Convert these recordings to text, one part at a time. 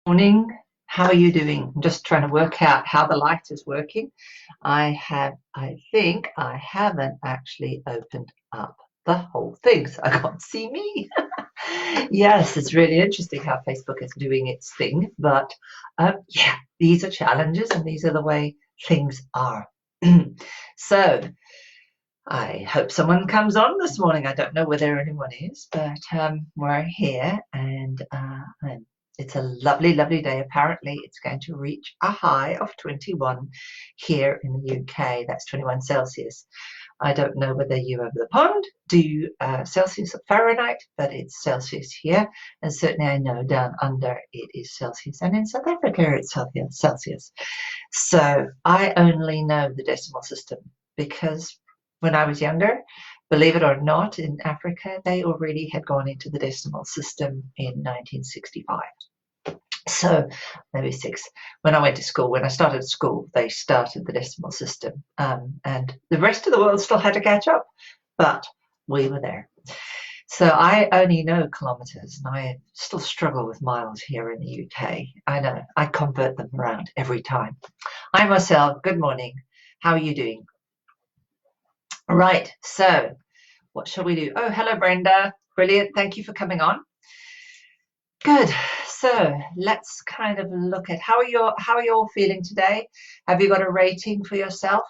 Morning. How are you doing? I'm just trying to work out how the light is working. I think I haven't actually opened up the whole thing, so I can't see me. Yes, it's really interesting how Facebook is doing its thing, but yeah, these are challenges and these are the way things are. So I hope someone comes on this morning. I don't know whether anyone is, but we're here and it's a lovely, lovely day. Apparently, it's going to reach a high of 21 here in the UK. That's 21 Celsius. I don't know whether you over the pond do Celsius or Fahrenheit, but it's Celsius here. And certainly I know down under it is Celsius. And in South Africa, it's Celsius. So I only know the decimal system because when I was younger, believe it or not, in Africa, they already had gone into the decimal system in 1965. So maybe six. When I went to school, when I started school, they started the decimal system. And the rest of the world still had to catch up, but we were there. So I only know kilometers and I still struggle with miles here in the UK. I know, I convert them around every time. Hi, Marcel. Good morning. How are you doing? Right, so what shall we do? Oh, hello, Brenda. Brilliant. Thank you for coming on. Good. So let's kind of look at how are you all feeling today? Have you got a rating for yourself?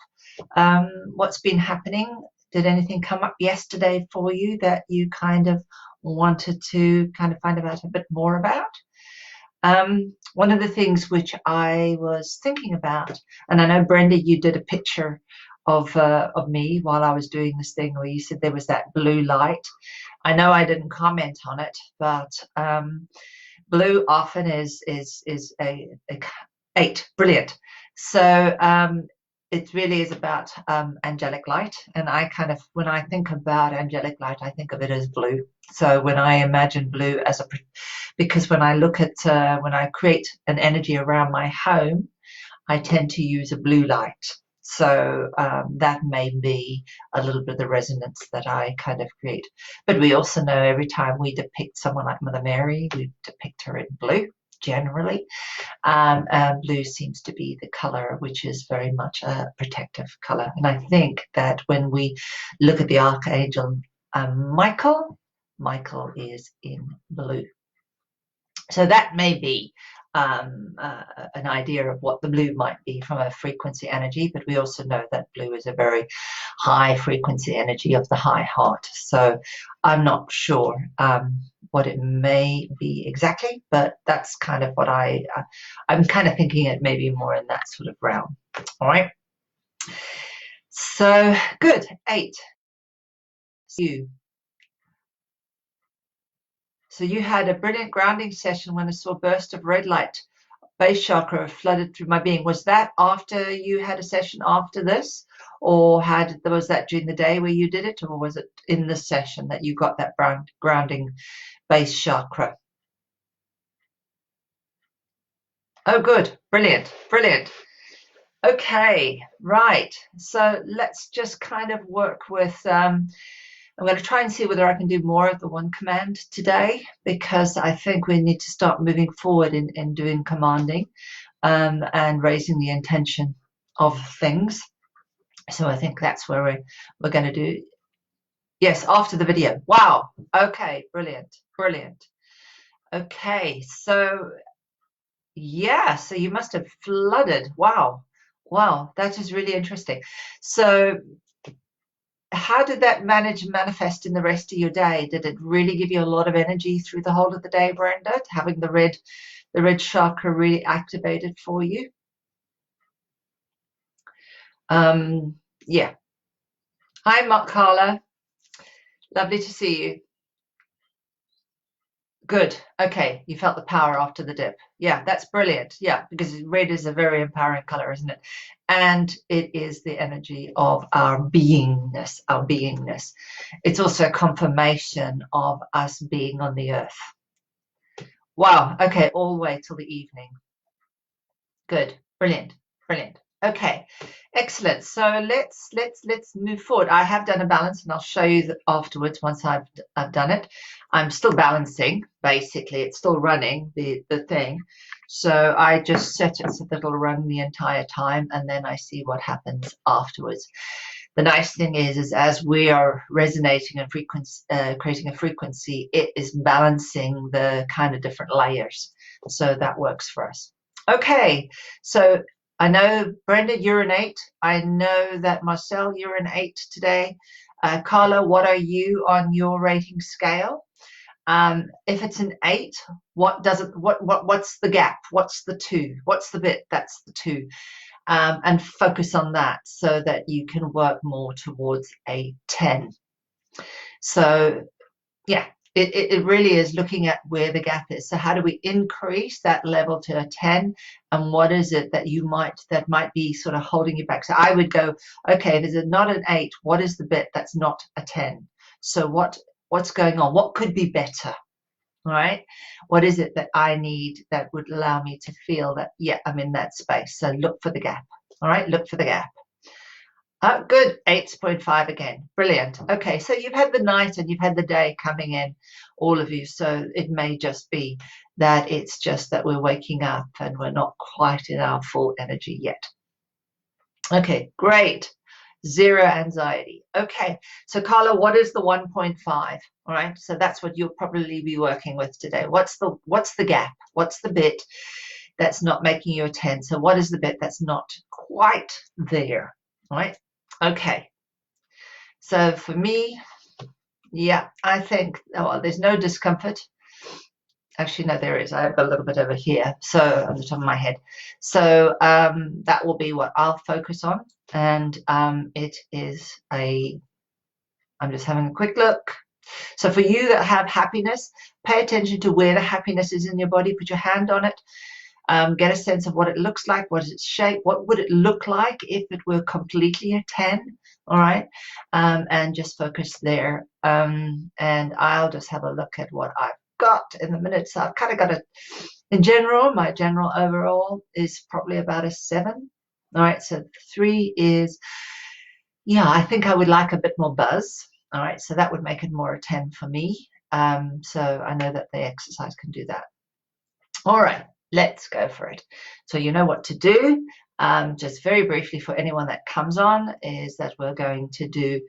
What's been happening? Did anything come up yesterday for you that you kind of wanted to kind of find out a bit more about? One of the things which I was thinking about, and I know Brenda, you did a picture of me while I was doing this thing where you said there was that blue light. I know I didn't comment on it, but blue often is a 8. Brilliant. So it really is about angelic light, and I kind of, when I think about angelic light, I think of it as blue. So when I imagine blue as because when I look at when I create an energy around my home, I tend to use a blue light. So that may be a little bit of the resonance that I kind of create. But we also know every time we depict someone like Mother Mary, we depict her in blue generally. Blue seems to be the color which is very much a protective color. And I think that when we look at the Archangel Michael is in blue. So that may be an idea of what the blue might be from a frequency energy, but we also know that blue is a very high frequency energy of the high heart. So I'm not sure what it may be exactly, but that's kind of what I'm kind of thinking it may be more in that sort of realm. All right. So good. 8. You. So you had a brilliant grounding session when I saw a burst of red light, base chakra flooded through my being. Was that after you had a session after this, or was that during the day where you did it, or was it in the session that you got that grounding base chakra? Oh, good. Brilliant. Brilliant. Okay, right. So let's just kind of work with I'm going to try and see whether I can do more of the one command today, because I think we need to start moving forward in doing commanding and raising the intention of things. So I think that's where we're going to do. Yes, after the video. Wow. Okay, brilliant. Brilliant. Okay, so yeah, so you must have flooded. Wow. Wow, that is really interesting. So how did that manifest in the rest of your day? Did it really give you a lot of energy through the whole of the day, Brenda, having the red chakra really activated for you? Yeah. Hi, Mark Carla. Lovely to see you. Good. Okay. You felt the power after the dip. Yeah, that's brilliant. Yeah, because red is a very empowering color, isn't it? And it is the energy of our beingness, our beingness. It's also a confirmation of us being on the earth. Wow. Okay. All the way till the evening. Good. Brilliant. Brilliant. Okay, excellent. So let's move forward. I have done a balance, and I'll show you that afterwards once I've done it. I'm still balancing. Basically, it's still running the thing. So I just set it so that it'll run the entire time, and then I see what happens afterwards. The nice thing is as we are resonating and frequency, creating a frequency, it is balancing the kind of different layers. So that works for us. Okay, so I know Brenda, you're an 8. I know that Marcel, you're an 8 today. Carla, what are you on your rating scale? If it's an 8, what's the gap? What's the 2? What's the bit that's the 2? And focus on that so that you can work more towards a 10. So yeah, it really is looking at where the gap is. So how do we increase that level to a 10, and what is it that might be sort of holding you back? So I would go, okay, if it's not an 8, what is the bit that's not a 10? So what's going on? What could be better? All right, what is it that I need that would allow me to feel that, yeah, I'm in that space? So look for the gap. All right, look for the gap. Good, 8.5 again. Brilliant. Okay, so you've had the night and you've had the day coming in, all of you. So it may just be that it's just that we're waking up and we're not quite in our full energy yet. Okay, great. 0 anxiety. Okay, so Carla, what is the 1.5? All right, so that's what you'll probably be working with today. What's the gap? What's the bit that's not making you a 10? So what is the bit that's not quite there? All right. Okay, so for me, yeah, I think, oh, there's no discomfort. Actually, no, there is. I have a little bit over here, so on the top of my head. So that will be what I'll focus on. And it is I'm just having a quick look. So for you that have happiness, pay attention to where the happiness is in your body. Put your hand on it. Get a sense of what it looks like. What is its shape? What would it look like if it were completely a 10? All right. And just focus there. And I'll just have a look at what I've got in the minute. So I've kind of got in general, my general overall is probably about a 7. All right. So 3 is, yeah, I think I would like a bit more buzz. All right. So that would make it more a 10 for me. So I know that the exercise can do that. All right. Let's go for it. So you know what to do. Just very briefly for anyone that comes on is that we're going to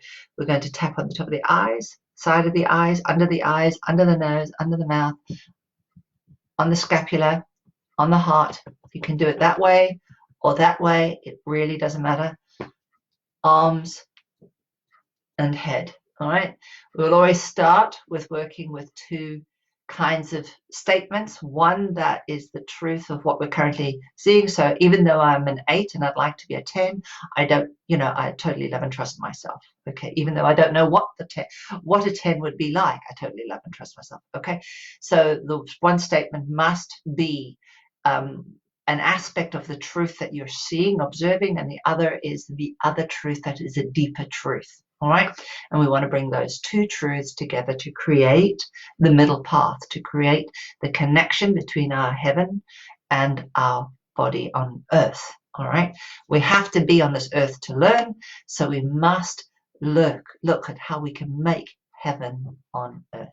tap on the top of the eyes, side of the eyes, under the nose, under the mouth, on the scapula, on the heart. You can do it that way or that way. It really doesn't matter. Arms and head. All right. We'll always start with working with 2 kinds of statements. One that is the truth of what we're currently seeing. So even though I'm an 8 and I'd like to be a 10, I totally love and trust myself. Okay, even though I don't know what a 10 would be like, I totally love and trust myself. Okay, so the one statement must be an aspect of the truth that you're seeing, observing, and the other is the other truth that is a deeper truth. All right, and we want to bring those 2 truths together to create the middle path, to create the connection between our heaven and our body on earth. All right, we have to be on this earth to learn, so we must look at how we can make heaven on earth.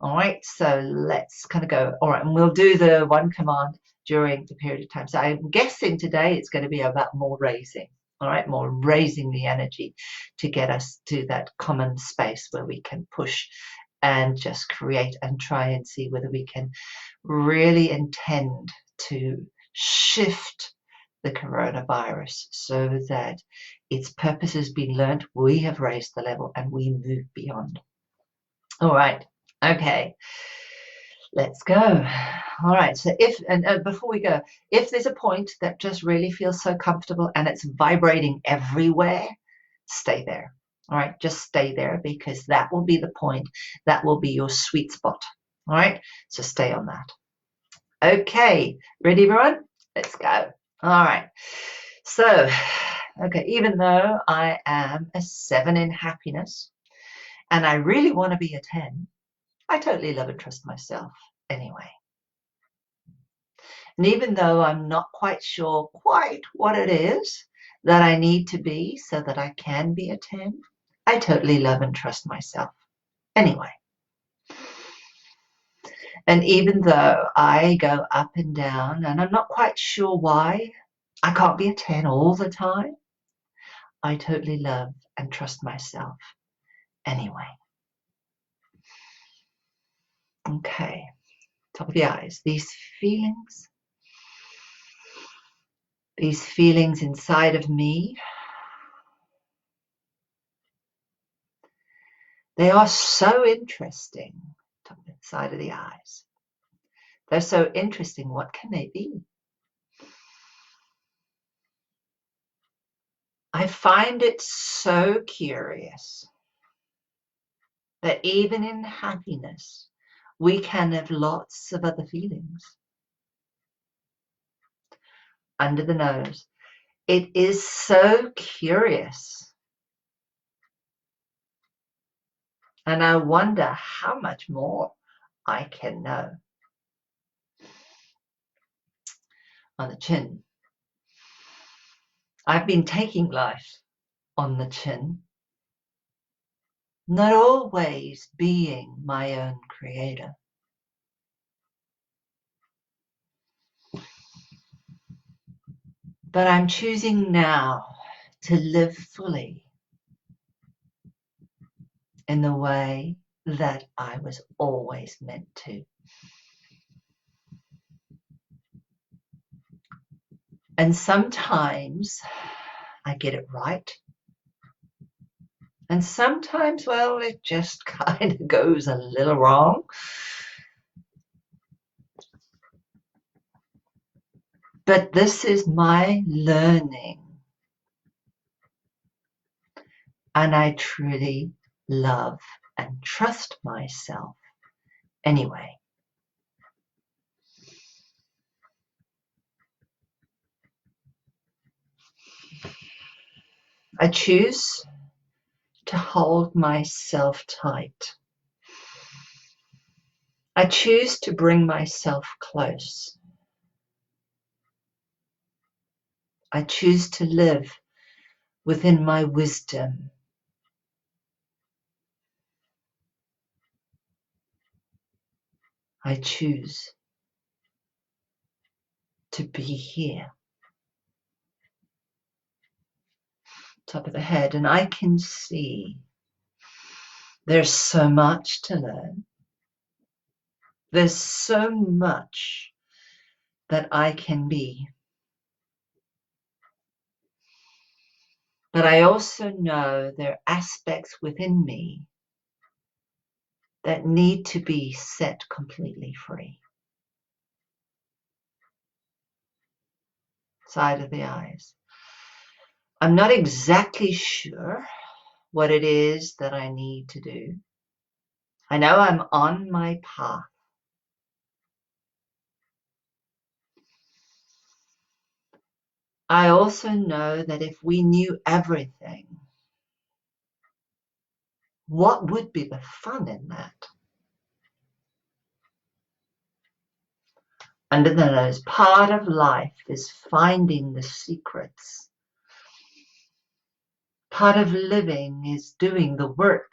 All right, so let's kind of go. All right, and we'll do the 1 command during the period of time. So I'm guessing today it's going to be about more raising. All right, more raising the energy to get us to that common space where we can push and just create and try and see whether we can really intend to shift the coronavirus so that its purpose has been learned, we have raised the level, and we move beyond. All right, okay. Let's go. All right, so before we go, if there's a point that just really feels so comfortable and it's vibrating everywhere, stay there. All right, just stay there, because that will be the point. That will be your sweet spot. All right, so stay on that. Okay, ready everyone? Let's go. All right, so, okay, even though I am a 7 in happiness and I really want to be a 10, I totally love and trust myself anyway. And even though I'm not quite sure quite what it is that I need to be so that I can be a 10, I totally love and trust myself anyway. And even though I go up and down and I'm not quite sure why I can't be a 10 all the time, I totally love and trust myself anyway. Okay, top of the eyes. These feelings inside of me, they are so interesting. Top of the side of the eyes. They're so interesting. What can they be? I find it so curious that even in happiness, we can have lots of other feelings. Under the nose. It is so curious. And I wonder how much more I can know. On the chin. I've been taking life on the chin, not always being my own creator. But I'm choosing now to live fully in the way that I was always meant to. And sometimes I get it right. And sometimes, well, it just kind of goes a little wrong. But this is my learning. And I truly love and trust myself anyway. I choose to hold myself tight. I choose to bring myself close. I choose to live within my wisdom. I choose to be here. Top of the head, and I can see there's so much to learn. There's so much that I can be. But I also know there are aspects within me that need to be set completely free. Side of the eyes. I'm not exactly sure what it is that I need to do. I know I'm on my path. I also know that if we knew everything, what would be the fun in that? Under the nose, part of life is finding the secrets. Part of living is doing the work.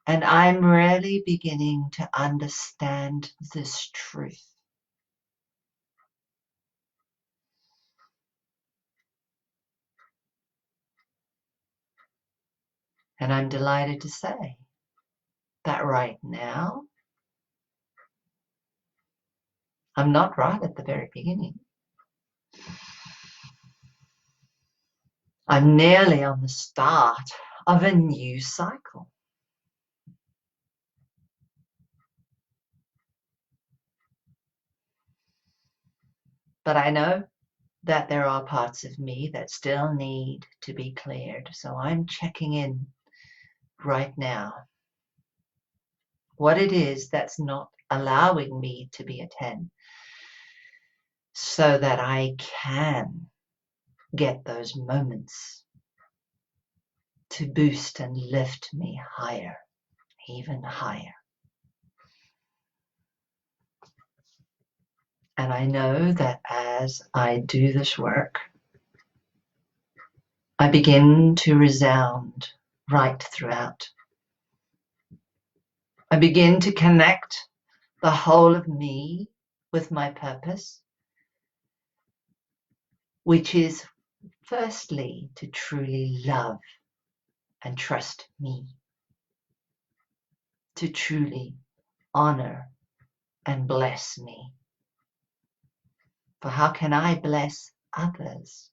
And I'm really beginning to understand this truth. And I'm delighted to say that right now, I'm not right at the very beginning. I'm nearly on the start of a new cycle. But I know that there are parts of me that still need to be cleared. So I'm checking in right now what it is that's not allowing me to be a 10 so that I can get those moments to boost and lift me higher, even higher. And I know that as I do this work, I begin to resound right throughout. I begin to connect the whole of me with my purpose, which is firstly to truly love and trust me, to truly honor and bless me. For how can I bless others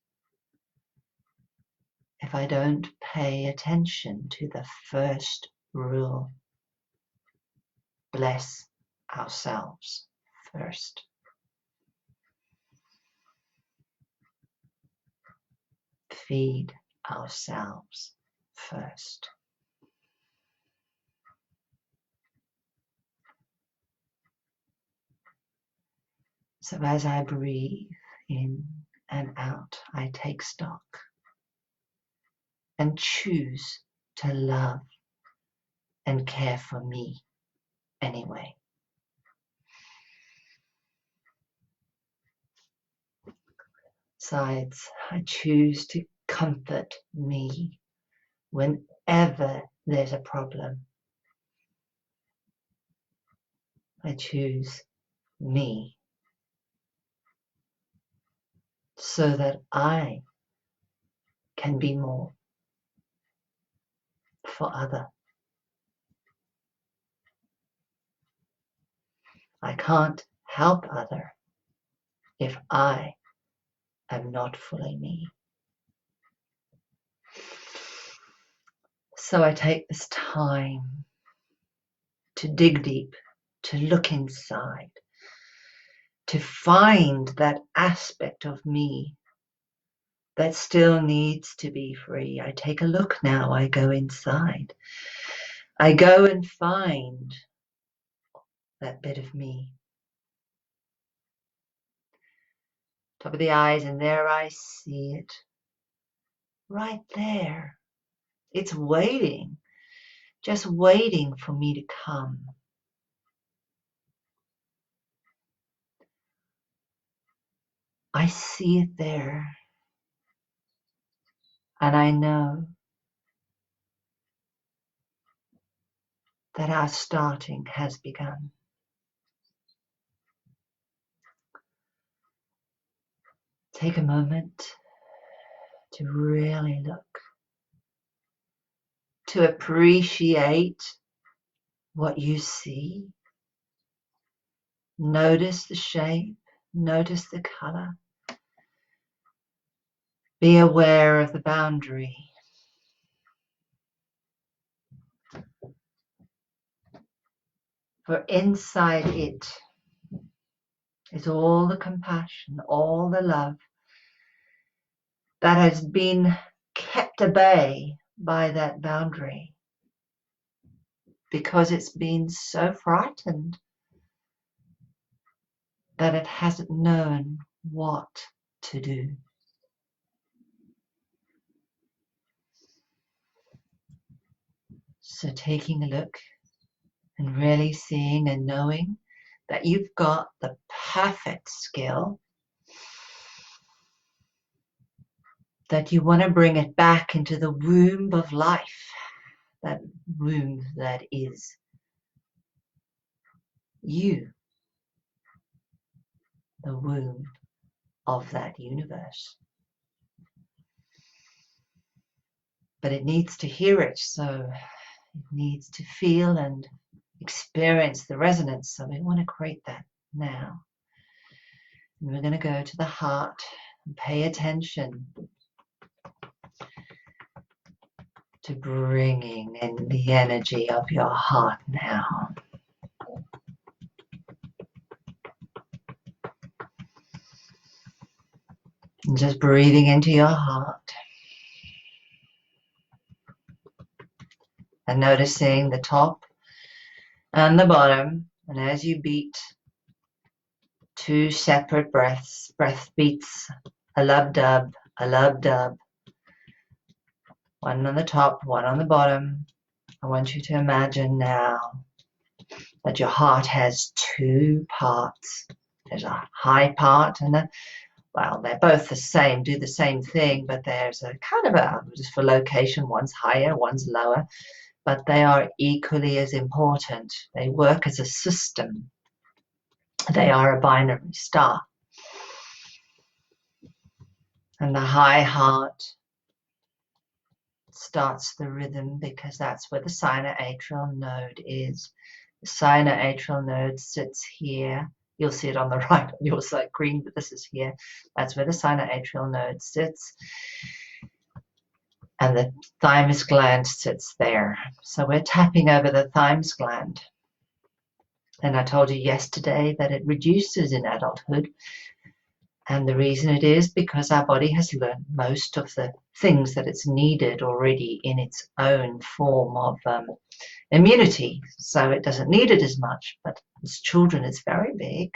if I don't pay attention to the first rule? Bless ourselves first. Feed ourselves first. So as I breathe in and out, I take stock and choose to love and care for me anyway. Besides, I choose to comfort me whenever there's a problem. I choose me so that I can be more for other. I can't help other if I am not fully me. So I take this time to dig deep, to look inside, to find that aspect of me that still needs to be free. I take a look now, I go inside. I go and find that bit of me. Top of the eyes, and there I see it. Right there. It's waiting, just waiting for me to come. I see it there. And I know that our starting has begun. Take a moment to really look, to appreciate what you see. Notice the shape, notice the color. Be aware of the boundary. For inside it is all the compassion, all the love that has been kept at bay by that boundary because it's been so frightened that it hasn't known what to do. So taking a look and really seeing and knowing that you've got the perfect skill, that you want to bring it back into the womb of life, that womb that is you, the womb of that universe. But it needs to hear it, so it needs to feel and experience the resonance. So we want to create that now. And we're going to go to the heart and pay attention to bringing in the energy of your heart now. And just breathing into your heart. And noticing the top and the bottom. And as you beat two separate breaths, breath beats, a lub-dub, a lub-dub. One on the top, one on the bottom. I want you to imagine now that your heart has two parts. There's a high part and a, well, they're both the same, do the same thing, but there's a kind of a, just for location, one's higher, one's lower, but they are equally as important. They work as a system. They are a binary star. And the high heart starts the rhythm because that's where the sinoatrial node is. The sinoatrial node sits here. You'll see it on the right on your side, green, but this is here. That's where the sinoatrial node sits. And the thymus gland sits there. So we're tapping over the thymus gland. And I told you yesterday that it reduces in adulthood. And the reason it is because our body has learned most of the things that it's needed already in its own form of immunity. So it doesn't need it as much, but as children, it's very big.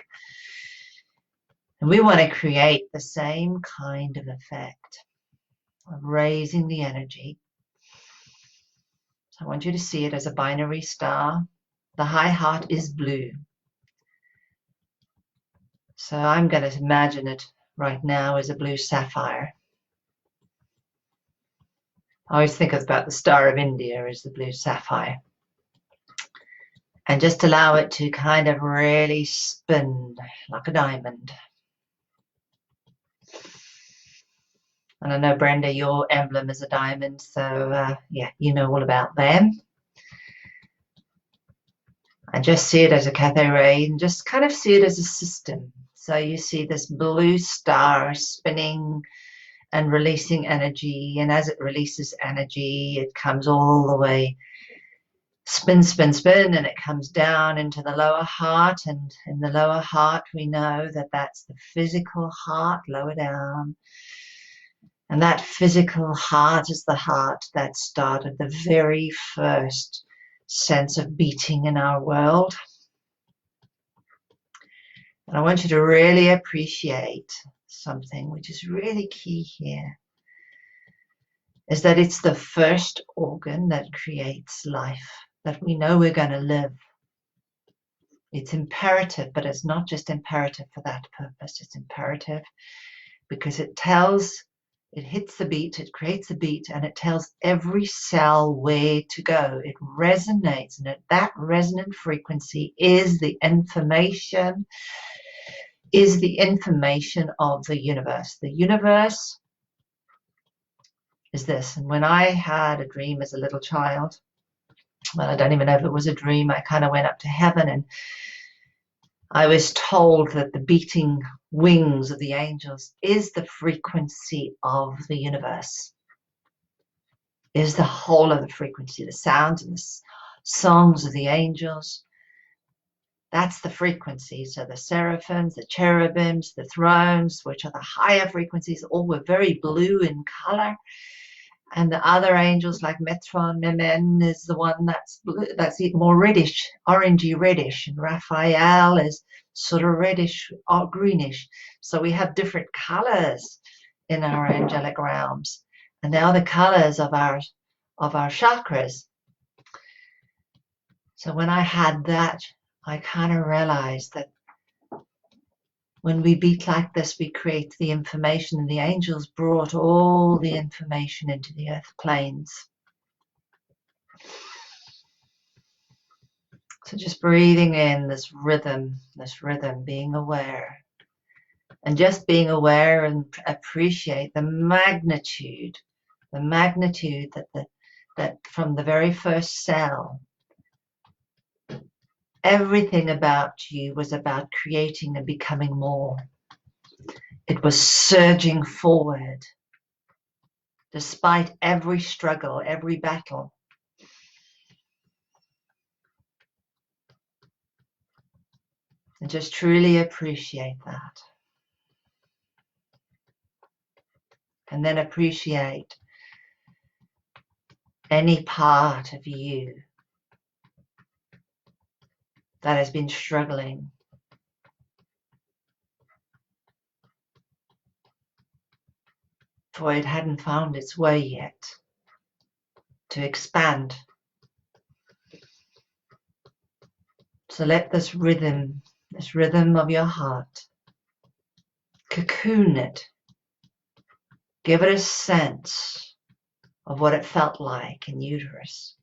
And we want to create the same kind of effect of raising the energy. So I want you to see it as a binary star. The high heart is blue. So I'm going to imagine it right now as a blue sapphire. I always think about the Star of India as the blue sapphire. And just allow it to kind of really spin like a diamond. And I know, Brenda, your emblem is a diamond, so yeah, you know all about them. And just see it as a cathode ray and just kind of see it as a system. So you see this blue star spinning and releasing energy. And as it releases energy, it comes all the way, spin, spin, spin, and it comes down into the lower heart. And in the lower heart, we know that that's the physical heart, lower down. And that physical heart is the heart that started the very first sense of beating in our world. And I want you to really appreciate something which is really key here, is that it's the first organ that creates life, that we know we're going to live. It's imperative, but it's not just imperative for that purpose. It's imperative because it hits the beat, it creates a beat, and it tells every cell where to go. It resonates, and that resonant frequency is the information of the universe. The universe is this. And when I had a dream as a little child, well, I don't even know if it was a dream, I kind of went up to heaven and I was told that the beating wings of the angels is the frequency of the universe, is the whole of the frequency, the sounds and the songs of the angels. That's the frequency. So the seraphims, the cherubims, the thrones, which are the higher frequencies, all were very blue in color. And the other angels like Metron, Memen is the one that's blue, that's more reddish, orangey reddish. And Raphael is sort of reddish or greenish. So we have different colors in our angelic realms. And they are the colors of our chakras. So when I had that, I kind of realized that when we beat like this, we create the information, and the angels brought all the information into the earth planes. So just breathing in this rhythm, being aware. And just being aware and appreciate the magnitude that from the very first cell, everything about you was about creating and becoming more. It was surging forward, despite every struggle, every battle. And just truly appreciate that. And then appreciate any part of you that has been struggling. For it hadn't found its way yet to expand. So let this rhythm this rhythm of your heart. Cocoon it. Give it a sense of what it felt like in uterus.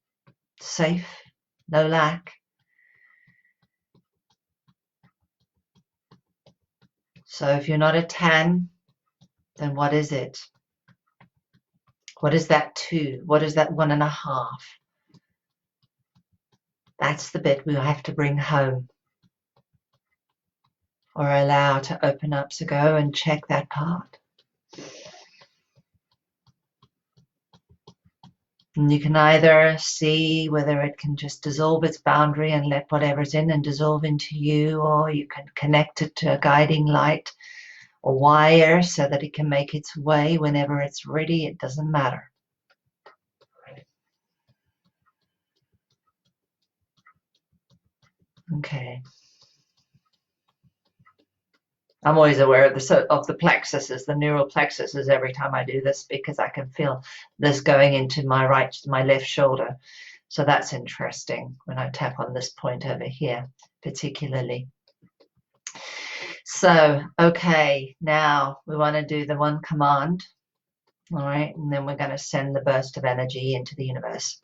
Safe, no lack. So if you're not a 10, then what is it? What is that 2? What is that 1.5? That's the bit we have to bring home or allow to open up. So go and check that part. And you can either see whether it can just dissolve its boundary and let whatever's in and dissolve into you, or you can connect it to a guiding light or wire so that it can make its way whenever it's ready. It doesn't matter. Okay. I'm always aware of the plexuses, the neural plexuses, every time I do this, because I can feel this going into my left shoulder. So that's interesting when I tap on this point over here, particularly. So, okay, now we want to do the one command, all right, and then we're going to send the burst of energy into the universe.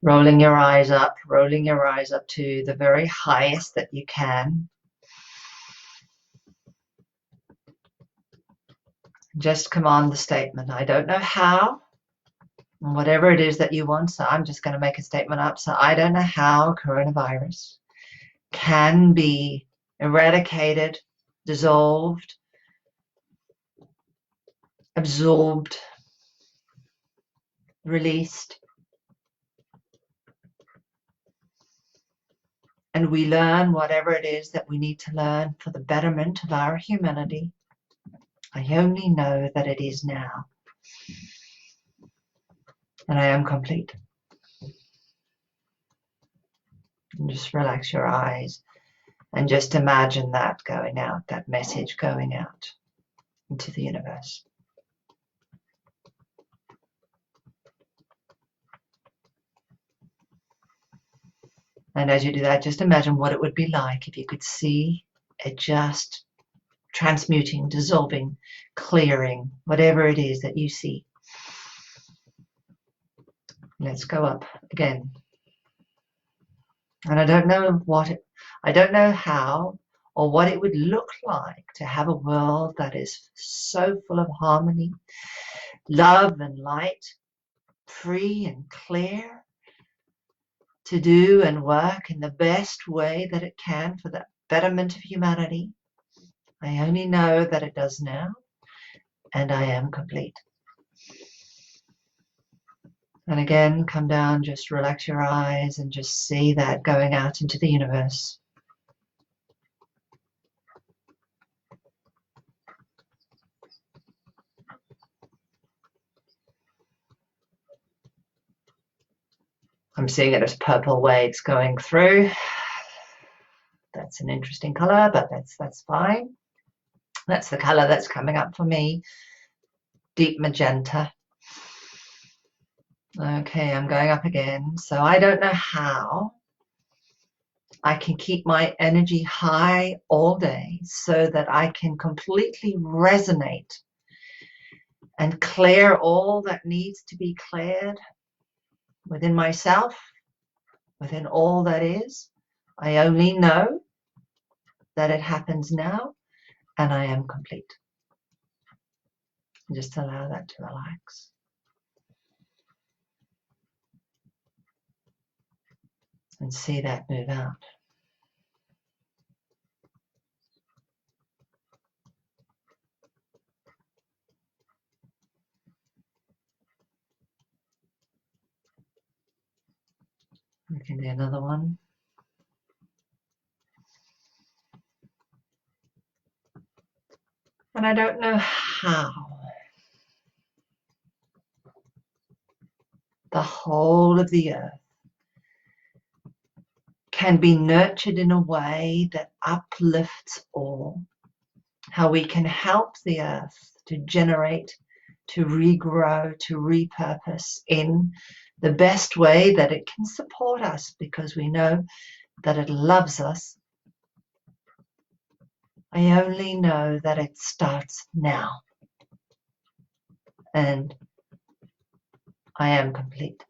Rolling your eyes up to the very highest that you can. Just command the statement. I don't know how, whatever it is that you want, so I'm just going to make a statement up. So I don't know how coronavirus can be eradicated, dissolved, absorbed, released. And we learn whatever it is that we need to learn for the betterment of our humanity. I only know that it is now. And I am complete. And just relax your eyes and just imagine that going out, that message going out into the universe. And as you do that, just imagine what it would be like if you could see it just transmuting, dissolving, clearing, whatever it is that you see. Let's go up again. And I don't know how or what it would look like to have a world that is so full of harmony, love and light, free and clear, to do and work in the best way that it can for the betterment of humanity. I only know that it does now, and I am complete. And again, come down, just relax your eyes and just see that going out into the universe. I'm seeing it as purple waves going through. That's an interesting color, but that's fine. That's the color that's coming up for me. Deep magenta. Okay, I'm going up again. So I don't know how I can keep my energy high all day so that I can completely resonate and clear all that needs to be cleared within myself, within all that is. I only know that it happens now, and I am complete. Just allow that to relax. And see that move out. We can do another one. And I don't know how the whole of the earth can be nurtured in a way that uplifts all. How we can help the earth to generate, to regrow, to repurpose in the best way that it can support us, because we know that it loves us I only know that it starts now. And I am complete.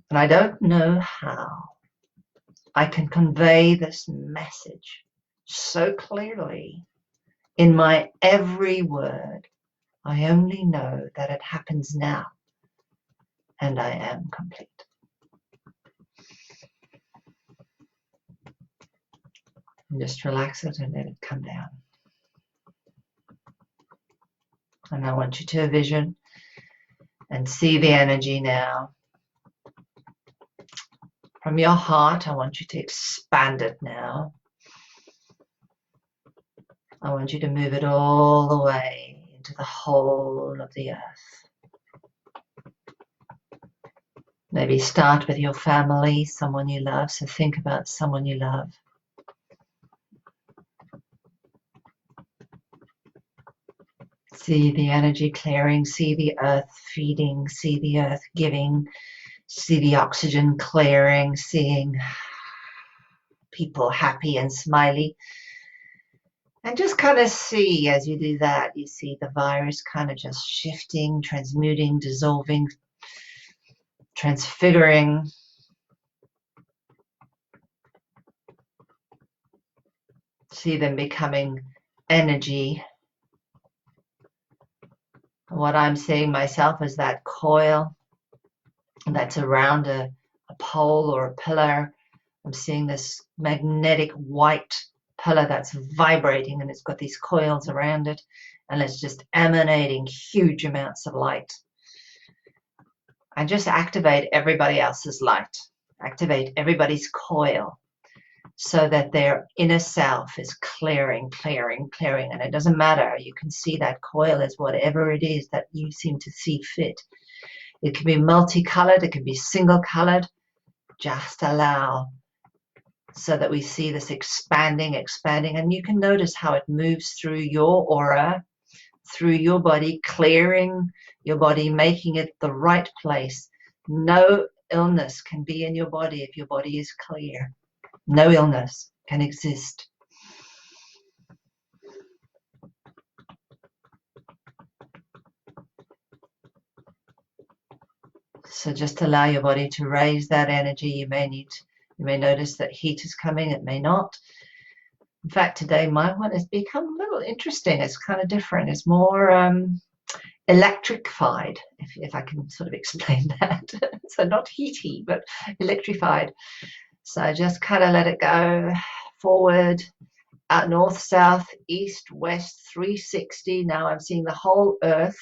And I don't know how I can convey this message so clearly in my every word. I only know that it happens now, and I am complete. And just relax it and let it come down. And I want you to vision and see the energy now. From your heart, I want you to expand it now. I want you to move it all the way into the whole of the earth. Maybe start with your family, someone you love. So think about someone you love. See the energy clearing, see the earth feeding, see the earth giving, see the oxygen clearing, seeing people happy and smiley. And just kind of see, as you do that, you see the virus kind of just shifting, transmuting, dissolving, transfiguring. See them becoming energy. What I'm seeing myself is that coil that's around a pole or a pillar. I'm seeing this magnetic white pillar that's vibrating, and it's got these coils around it, and it's just emanating huge amounts of light. And just activate everybody else's light. Activate everybody's coil so that their inner self is clearing, clearing, clearing. And it doesn't matter. You can see that coil as whatever it is that you seem to see fit. It can be multicolored. It can be single-colored. Just allow, so that we see this expanding, expanding. And you can notice how it moves through your aura, through your body, clearing your body, making it the right place. No illness can be in your body if your body is clear. No illness can exist. So just allow your body to raise that energy. You may notice that heat is coming, it may not. In fact, today my one has become a little interesting. It's kind of different. It's more electrified, if I can sort of explain that. So not heaty, but electrified. So just kind of let it go forward, out north, south, east, west, 360. Now I'm seeing the whole earth.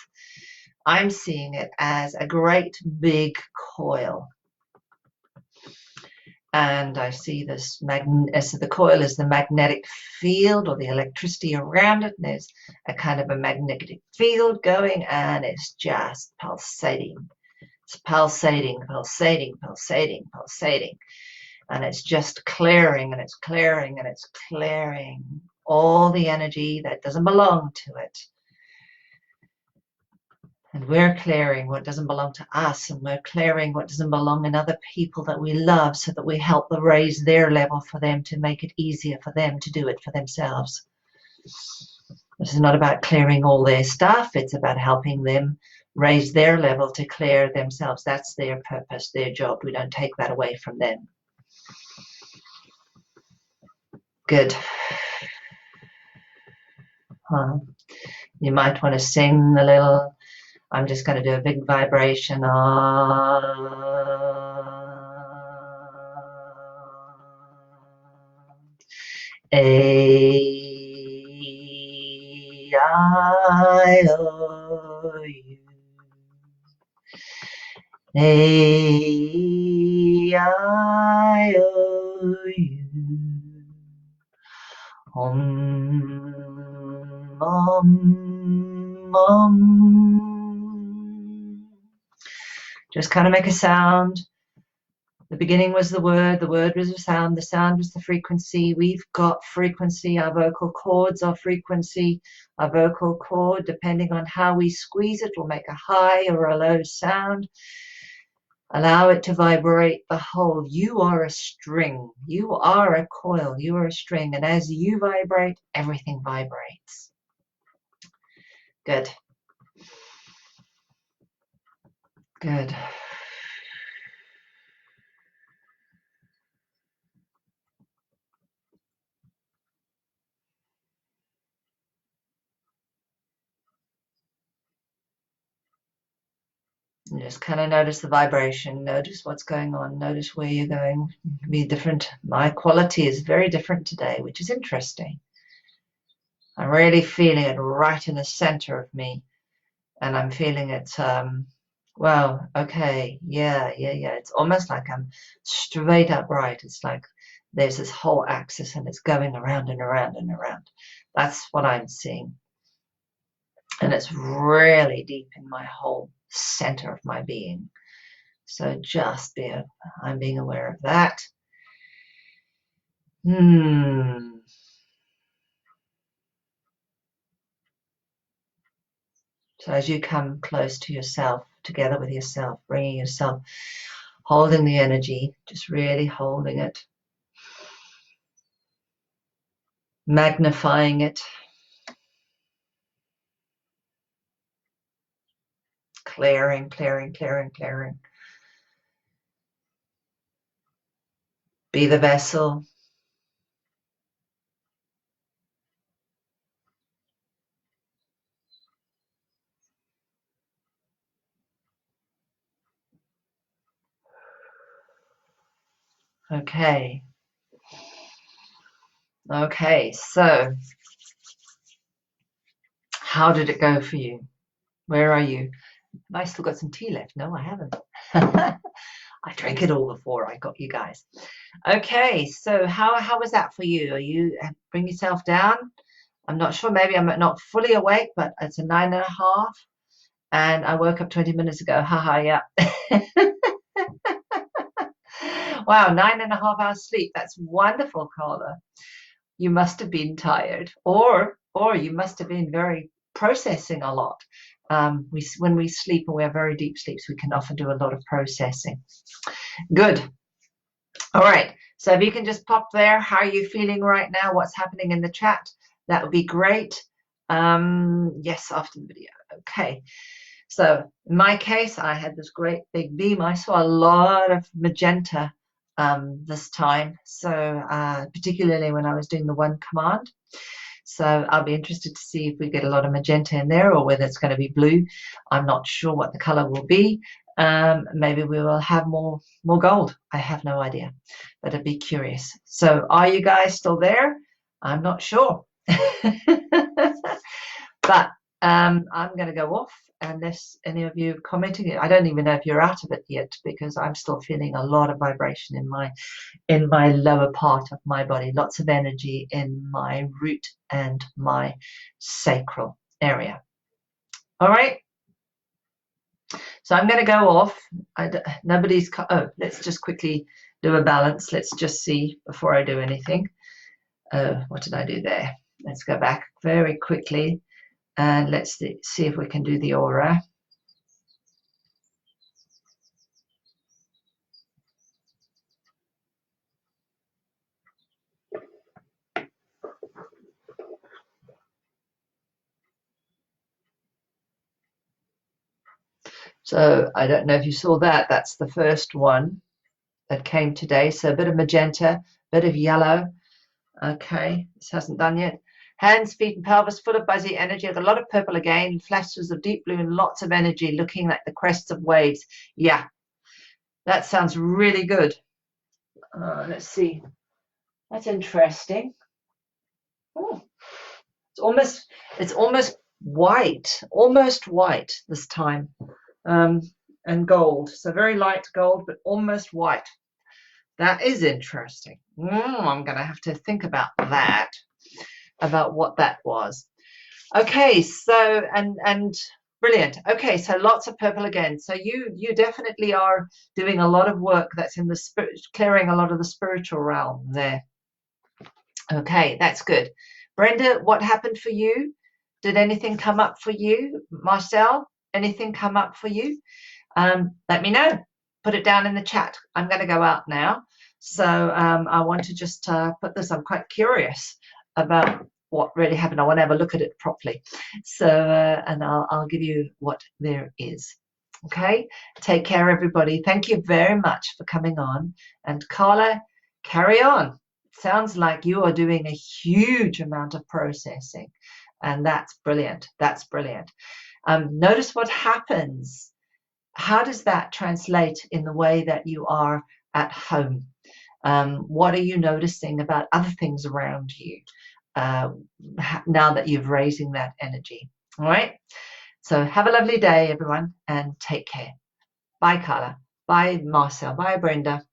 I'm seeing it as a great big coil. And I see this, so the coil is the magnetic field or the electricity around it. And there's a kind of a magnetic field going, and it's just pulsating. It's pulsating, pulsating, pulsating, pulsating. And it's just clearing, and it's clearing, and it's clearing all the energy that doesn't belong to it. And we're clearing what doesn't belong to us, and we're clearing what doesn't belong in other people that we love, so that we help them raise their level for them, to make it easier for them to do it for themselves. This is not about clearing all their stuff. It's about helping them raise their level to clear themselves. That's their purpose, their job. We don't take that away from them. Good. You might want to sing a little. I'm just going to do a big vibration. A-I-O-U. A-I-O-U. Just kind of make a sound. The beginning was the word was a sound, the sound was the frequency. We've got frequency, our vocal cords are frequency. Our vocal cord, depending on how we squeeze it, will make a high or a low sound. Allow it to vibrate the whole. You are a string. You are a coil. You are a string. And as you vibrate, everything vibrates. Good. Good. And just kind of notice the vibration. Notice what's going on. Notice where you're going. It can be different. My quality is very different today, which is interesting. I'm really feeling it right in the center of me. And I'm feeling it, well, okay, yeah. It's almost like I'm straight upright. It's like there's this whole axis and it's going around and around and around. That's what I'm seeing. And it's really deep in my whole center of my being. So just I'm being aware of that. So as you come close to yourself, together with yourself, bringing yourself, holding the energy, just really holding it, magnifying it, clearing. Be the vessel. Okay. Okay, so how did it go for you? Where are you? Have I still got some tea left? No, I haven't. I drank it all before I got you guys. Okay, so how was that for you? Are you bring yourself down? I'm not sure. Maybe I'm not fully awake, but it's a 9.5, and I woke up 20 minutes ago. Haha, yeah. Wow, 9.5 hours sleep. That's wonderful, Carla. You must have been tired, or you must have been very processing a lot. When we sleep and we have very deep sleeps, we can often do a lot of processing. Good. All right. So if you can just pop there, how are you feeling right now? What's happening in the chat? That would be great. Yes, after the video. Okay. So in my case, I had this great big beam. I saw a lot of magenta this time. So particularly when I was doing the one command. So I'll be interested to see if we get a lot of magenta in there or whether it's going to be blue. I'm not sure what the color will be. Maybe we will have more gold. I have no idea, but I'd be curious. So are you guys still there? I'm not sure. But I'm going to go off unless any of you commenting. I don't even know if you're out of it yet because I'm still feeling a lot of vibration in my lower part of my body, lots of energy in my root and my sacral area. All right. So I'm going to go off. Let's just quickly do a balance. Let's just see before I do anything. What did I do there? Let's go back very quickly and let's see if we can do the aura. So I don't know if you saw that. That's the first one that came today. So a bit of magenta, a bit of yellow. Okay, this hasn't done yet. Hands, feet, and pelvis full of buzzy energy. I've got a lot of purple again, flashes of deep blue and lots of energy looking like the crests of waves. Yeah, that sounds really good. Let's see. That's interesting. Oh, it's almost white this time, and gold. So very light gold, but almost white. That is interesting. I'm going to have to think about that, about what that was. Okay, so and brilliant. Okay, so lots of purple again. So you definitely are doing a lot of work that's in the spirit, clearing a lot of the spiritual realm there. Okay, that's good. Brenda, what happened for you? Did anything come up for you? Marcel, anything come up for you? Let me know. put it down in the chat. I'm going to go out now. So I want to just put this. I'm quite curious about what really happened. I want to have a look at it properly. So, and I'll give you what there is. Okay, take care, everybody. Thank you very much for coming on. And Carla, carry on. Sounds like you are doing a huge amount of processing, and that's brilliant. That's brilliant. Notice what happens. How does that translate in the way that you are at home? What are you noticing about other things around you now that you're raising that energy? All right. So have a lovely day, everyone, and take care. Bye, Carla. Bye, Marcel. Bye, Brenda.